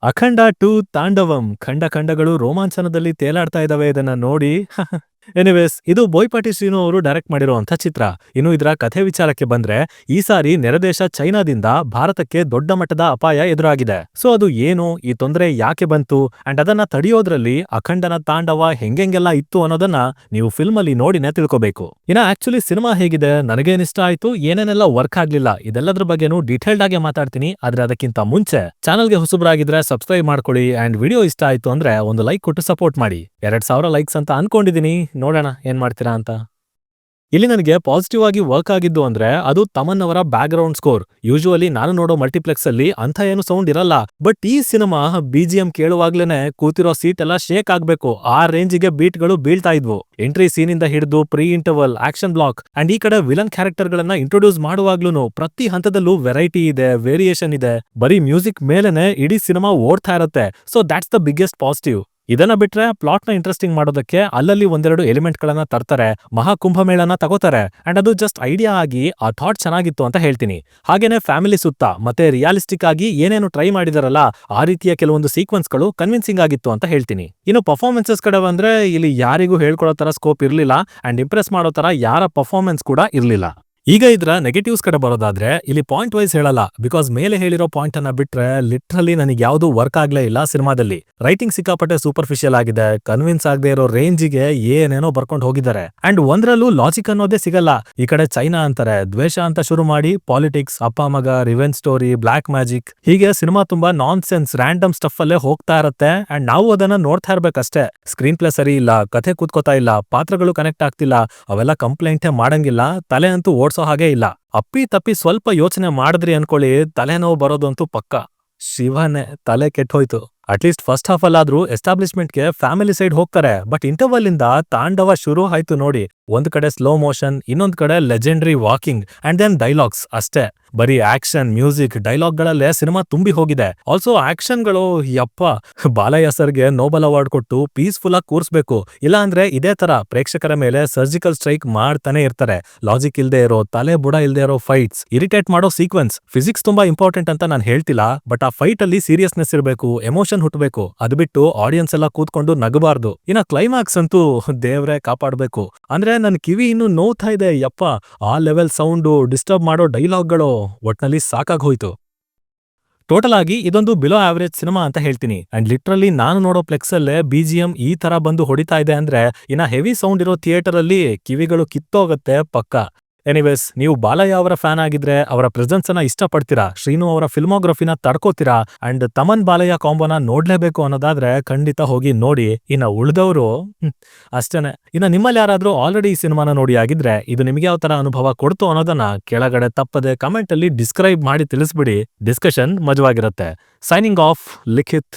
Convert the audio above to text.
ಅಖಂಡ 2 ತಾಂಡವಂ ಖಂಡಗಳು ರೋಮಾಂಚನದಲ್ಲಿ ತೇಲಾಡ್ತಾ ಇದಾವೆ ಇದನ್ನ ನೋಡಿ. ಎನಿವೇಸ್ ಇದು ಬೋಯ್ಪಾಟಿ ಶ್ರೀನು ಅವರು ಡೈರೆಕ್ಟ್ ಮಾಡಿರುವಂಥ ಚಿತ್ರ. ಇನ್ನು ಇದರ ಕಥೆ ವಿಚಾರಕ್ಕೆ ಬಂದ್ರೆ ಈ ಸಾರಿ ನೆರೆದೇಶ ಚೈನಾದಿಂದ ಭಾರತಕ್ಕೆ ದೊಡ್ಡ ಮಟ್ಟದ ಅಪಾಯ ಎದುರಾಗಿದೆ. ಸೊ ಅದು ಏನು, ಈ ತೊಂದರೆ ಯಾಕೆ ಬಂತು ಅಂಡ್ ಅದನ್ನ ತಡೆಯೋದ್ರಲ್ಲಿ ಅಖಂಡನ ತಾಂಡವ ಹೆಂಗೆಲ್ಲ ಇತ್ತು ಅನ್ನೋದನ್ನ ನೀವು ಫಿಲ್ಮ್ ಅಲ್ಲಿ ನೋಡಿನೇ ತಿಳ್ಕೋಬೇಕು. ಇನ್ನ ಆಕ್ಚುಲಿ ಸಿನಿಮಾ ಹೇಗಿದೆ, ನನಗೇನಿಷ್ಟ ಆಯ್ತು, ಏನೇನೆಲ್ಲ ವರ್ಕ್ ಆಗ್ಲಿಲ್ಲ, ಇದೆಲ್ಲದ್ರ ಬಗ್ಗೆನೂ ಡೀಟೇಲ್ಡ್ ಆಗಿ ಮಾತಾಡ್ತೀನಿ. ಆದ್ರೆ ಅದಕ್ಕಿಂತ ಮುಂಚೆ ಚಾನಲ್ಗೆ ಹೊಸಬ್ರಾಗಿದ್ರೆ ಸಬ್ಸ್ಕ್ರೈಬ್ ಮಾಡ್ಕೊಳ್ಳಿ ಅಂಡ್ ವಿಡಿಯೋ ಇಷ್ಟ ಆಯ್ತು ಅಂದ್ರೆ ಒಂದು ಲೈಕ್ ಕೊಟ್ಟು ಸಪೋರ್ಟ್ ಮಾಡಿ. 2000 ಲೈಕ್ಸ್ ಅಂತ ಅನ್ಕೊಂಡಿದೀನಿ, ನೋಡೋಣ ಏನ್ ಮಾಡ್ತೀರಾ ಅಂತ. ಇಲ್ಲಿ ನನಗೆ ಪಾಸಿಟಿವ್ ಆಗಿ ವರ್ಕ್ ಆಗಿದ್ದು ಅಂದ್ರೆ ಅದು ತಮನ್ ಅವರ ಬ್ಯಾಕ್ ಗ್ರೌಂಡ್ ಸ್ಕೋರ್. ಯೂಶುವಲಿ ನಾನು ನೋಡೋ ಮಲ್ಟಿಪ್ಲೆಕ್ಸ್ ಅಲ್ಲಿ ಅಂತ ಏನು ಸೌಂಡ್ ಇರಲ್ಲ, ಬಟ್ ಈ ಸಿನಿಮಾ BGM ಕೇಳುವಾಗ್ಲೇನೆ ಕೂತಿರೋ ಸೀಟ್ ಎಲ್ಲ ಶೇಕ್ ಆಗ್ಬೇಕು, ಆ ರೇಂಜಿಗೆ ಬೀಟ್ಗಳು ಬೀಳ್ತಾ ಇದ್ವು. ಎಂಟ್ರಿ ಸೀನ್ ಇಂದ ಹಿಡಿದು pre interval, action block and ಈ ಕಡೆ ವಿಲನ್ ಕ್ಯಾರೆಕ್ಟರ್ ಗಳನ್ನ ಇಂಟ್ರೊಡ್ಯೂಸ್ ಮಾಡುವಾಗ್ಲೂ ಪ್ರತಿ ಹಂತದಲ್ಲೂ ವೆರೈಟಿ ಇದೆ, ವೇರಿಯೇಷನ್ ಇದೆ. ಬರೀ ಮ್ಯೂಸಿಕ್ ಮೇಲೆನೆ ಇಡೀ ಸಿನಿಮಾ ಓಡ್ತಾ ಇರುತ್ತೆ. So that's the biggest positive. ಇದನ್ನ ಬಿಟ್ರೆ ಪ್ಲಾಟ್ ನ ಇಂಟ್ರೆಸ್ಟಿಂಗ್ ಮಾಡೋದಕ್ಕೆ ಅಲ್ಲಲ್ಲಿ ಒಂದೆರಡು ಎಲಿಮೆಂಟ್ ಗಳನ್ನ ತರ್ತಾರೆ, ಮಹಾಕುಂಭಮೇಳನ ತಗೋತಾರೆ ಅಂಡ್ ಅದು ಜಸ್ಟ್ ಐಡಿಯಾ ಆಗಿ ಆ ಥಾಟ್ ಚೆನ್ನಾಗಿತ್ತು ಅಂತ ಹೇಳ್ತೀನಿ. ಹಾಗೇನೆ ಫ್ಯಾಮಿಲಿ ಸುತ್ತ ಮತ್ತೆ ರಿಯಾಲಿಸ್ಟಿಕ್ ಆಗಿ ಏನೇನು ಟ್ರೈ ಮಾಡಿದಾರಲ್ಲ ಆ ರೀತಿಯ ಕೆಲವೊಂದು ಸೀಕ್ವೆನ್ಸ್ ಗಳು ಕನ್ವಿನ್ಸಿಂಗ್ ಆಗಿತ್ತು ಅಂತ ಹೇಳ್ತೀನಿ. ಇನ್ನು ಪರ್ಫಾರ್ಮೆನ್ಸಸ್ ಕಡೆ ಬಂದ್ರೆ ಇಲ್ಲಿ ಯಾರಿಗೂ ಹೇಳ್ಕೊಳೋ ತರ ಸ್ಕೋಪ್ ಇರ್ಲಿಲ್ಲ ಅಂಡ್ ಇಂಪ್ರೆಸ್ ಮಾಡೋ ತರ ಯಾರ ಪರ್ಫಾರ್ಮೆನ್ಸ್ ಕೂಡ ಇರ್ಲಿಲ್ಲ. ಈಗ ಇದರ ನೆಗೆಟಿವ್ಸ್ ಕಡೆ ಬರೋದಾದ್ರೆ ಇಲ್ಲಿ ಪಾಯಿಂಟ್ ವೈಸ್ ಹೇಳಲ್ಲ, ಬಿಕಾಸ್ ಮೇಲೆ ಹೇಳಿರೋ ಪಾಯಿಂಟ್ ಅನ್ನ ಬಿಟ್ರೆ ಲಿಟ್ರಲಿ ನನಗೆ ಯಾವ್ದು ವರ್ಕ್ ಆಗ್ಲೇ ಇಲ್ಲ ಸಿನಿಮಾದಲ್ಲಿ. ರೈಟಿಂಗ್ ಸಿಕ್ಕಾಪಟ್ಟೆ ಸೂಪರ್ಫಿಷಿಯಲ್ ಆಗಿದೆ, ಕನ್ವಿನ್ಸ್ ಆಗದೆ ಇರೋ ರೇಂಜಿಗೆ ಏನೇನೋ ಬರ್ಕೊಂಡು ಹೋಗಿದ್ದಾರೆ ಅಂಡ್ ಒಂದ್ರಲ್ಲೂ ಲಾಜಿಕ್ ಅನ್ನೋದೇ ಸಿಗಲ್ಲ. ಈ ಕಡೆ ಚೈನಾ ಅಂತಾರೆ, ದ್ವೇಷ ಅಂತ ಶುರು ಮಾಡಿ ಪಾಲಿಟಿಕ್ಸ್, ಅಪ್ಪ ಮಗ, ರಿವೆಂಜ್ ಸ್ಟೋರಿ, ಬ್ಲಾಕ್ ಮ್ಯಾಜಿಕ್, ಹೀಗೆ ಸಿನಿಮಾ ತುಂಬಾ ನಾನ್ ಸೆನ್ಸ್ ರ್ಯಾಂಡಮ್ ಸ್ಟಫ್ ಅಲ್ಲೇ ಹೋಗ್ತಾ ಇರತ್ತೆ ಅಂಡ್ ನಾವು ಅದನ್ನ ನೋಡ್ತಾ ಇರ್ಬೇಕಷ್ಟೇ. ಸ್ಕ್ರೀನ್ ಪ್ಲೇ ಸರಿ ಇಲ್ಲ, ಕಥೆ ಕೂತ್ಕೋತಾ ಇಲ್ಲ, ಪಾತ್ರಗಳು ಕನೆಕ್ಟ್ ಆಗ್ತಿಲ್ಲ, ಅವೆಲ್ಲ ಕಂಪ್ಲೇಂಟೇ ಮಾಡಂಗಿಲ್ಲ, ತಲೆ ಅಂತೂ ಹಾಗೆ ಇಲ್ಲ. ಅಪ್ಪಿ ತಪ್ಪಿ ಸ್ವಲ್ಪ ಯೋಚನೆ ಮಾಡಿದ್ರಿ ಅನ್ಕೊಳ್ಳಿ, ತಲೆನೋವು ಬರೋದಂತೂ ಪಕ್ಕ. ಶಿವನೇ, ತಲೆ ಕೆಟ್ಟೋಯ್ತು. ಅಟ್ಲೀಸ್ಟ್ ಫಸ್ಟ್ ಹಾಫ್ ಅಲ್ಲಾದ್ರೂ ಎಸ್ಟಾಬ್ಲಿಷ್ಮೆಂಟ್ಗೆ ಫ್ಯಾಮಿಲಿ ಸೈಡ್ ಹೋಗ್ತಾರೆ, ಬಟ್ ಇಂಟರ್ವಲ್ ಇಂದ ತಾಂಡವ ಶುರು ಆಯ್ತು ನೋಡಿ. ಒಂದ್ ಕಡೆ ಸ್ಲೋ ಮೋಷನ್, ಇನ್ನೊಂದ್ ಕಡೆ legendary walking and then dialogues ಅಷ್ಟೇ. ಬರೀ ಆಕ್ಷನ್, ಮ್ಯೂಸಿಕ್, ಡೈಲಾಗ್ ಗಳಲ್ಲೇ ಸಿನಿಮಾ ತುಂಬಿ ಹೋಗಿದೆ. ಆಲ್ಸೋ ಆಕ್ಷನ್ಗಳು ಯಪ್ಪ, ಬಾಲಯ್ಯ ಸರ್ಗೆ ನೋಬಲ್ ಅವಾರ್ಡ್ ಕೊಟ್ಟು ಪೀಸ್ಫುಲ್ ಆಗಿ ಕೂರ್ಸ್ಬೇಕು, ಇಲ್ಲ ಅಂದ್ರೆ ಇದೇ ತರ ಪ್ರೇಕ್ಷಕರ ಮೇಲೆ ಸರ್ಜಿಕಲ್ ಸ್ಟ್ರೈಕ್ ಮಾಡ್ತಾನೆ ಇರ್ತಾರೆ. ಲಾಜಿಕ್ ಇಲ್ದೇ ಇರೋ, ತಲೆ ಬುಡ ಇಲ್ದೇ ಇರೋ ಫೈಟ್ಸ್, ಇರಿಟೇಟ್ ಮಾಡೋ ಸೀಕ್ವೆನ್ಸ್. ಫಿಸಿಕ್ಸ್ ತುಂಬಾ ಇಂಪಾರ್ಟೆಂಟ್ ಅಂತ ನಾನು ಹೇಳ್ತಿಲ್ಲ, ಬಟ್ ಆ ಫೈಟ್ ಅಲ್ಲಿ ಸೀರಿಯಸ್ನೆಸ್ ಇರಬೇಕು, ಎಮೋಷನ್ ಹುಟ್ಟಬೇಕು. ಅದು ಬಿಟ್ಟು ಆಡಿಯನ್ಸ್ ಎಲ್ಲ ಕೂತ್ಕೊಂಡು ನಗಬಾರ್ದು. ಇನ್ನ ಕ್ಲೈಮ್ಯಾಕ್ಸ್ ಅಂತೂ ದೇವ್ರೆ ಕಾಪಾಡ್ಬೇಕು. ಅಂದ್ರೆ ನನ್ ಕಿವಿ ಇನ್ನು ನೋವ್ತಾ ಇದೆ ಯಪ್ಪ, ಆ ಲೆವೆಲ್ ಸೌಂಡು, ಡಿಸ್ಟರ್ಬ್ ಮಾಡೋ ಡೈಲಾಗ್ಗಳು, ಒಟ್ನಲ್ಲಿ ಸಾಕಾಗ್ ಹೋಯ್ತು. ಟೋಟಲ್ ಆಗಿ ಇದೊಂದು ಬಿಲೋ ಆವರೇಜ್ ಸಿನಿಮಾ ಅಂತ ಹೇಳ್ತೀನಿ. ಅಂಡ್ ಲಿಟ್ರಲಿ ನಾನು ನೋಡೋ ಪ್ಲೆಕ್ಸ್ ಅಲ್ಲೇ BGM ಈ ತರ ಬಂದು ಹೊಡಿತಾ ಇದೆ ಅಂದ್ರೆ ಇನ್ನ ಹೆವಿ ಸೌಂಡ್ ಇರೋ ಥಿಯೇಟರ್ ಅಲ್ಲಿ ಕಿವಿಗಳು ಕಿತ್ತೋಗತ್ತೆ ಪಕ್ಕ. ಎನಿವೇಸ್, ನೀವು ಬಾಲಯ್ಯ ಅವರ ಫ್ಯಾನ್ ಆಗಿದ್ರೆ ಅವರ ಪ್ರೆಸೆನ್ಸ್ ಅನ್ನ ಇಷ್ಟಪಡ್ತೀರಾ, ಶ್ರೀನು ಅವರ ಫಿಲ್ಮೋಗ್ರಫಿನ ತಡ್ಕೋತೀರಾ ಅಂಡ್ ತಮನ್ ಬಾಲಯ್ಯ ಕಾಂಬೋನ ನೋಡ್ಲೇಬೇಕು ಅನ್ನೋದಾದ್ರೆ ಖಂಡಿತ ಹೋಗಿ ನೋಡಿ. ಇನ್ನ ಉಳಿದವರು ಅಷ್ಟೇನೆ. ಇನ್ನ ನಿಮ್ಮಲ್ಲಿ ಯಾರಾದ್ರೂ ಆಲ್ರೆಡಿ ಈ ಸಿನಿಮಾನ ನೋಡಿ ಆಗಿದ್ರೆ ಇದು ನಿಮಗೆ ಯಾವ ತರ ಅನುಭವ ಕೊಡ್ತು ಅನ್ನೋದನ್ನ ಕೆಳಗಡೆ ತಪ್ಪದೆ ಕಮೆಂಟ್ ಅಲ್ಲಿ ಡಿಸ್ಕ್ರೈಬ್ ಮಾಡಿ ತಿಳಿಸ್ಬಿಡಿ. ಡಿಸ್ಕಷನ್ ಮಜವಾಗಿರುತ್ತೆ. ಸೈನಿಂಗ್ ಆಫ್, ಲಿಖಿತ್.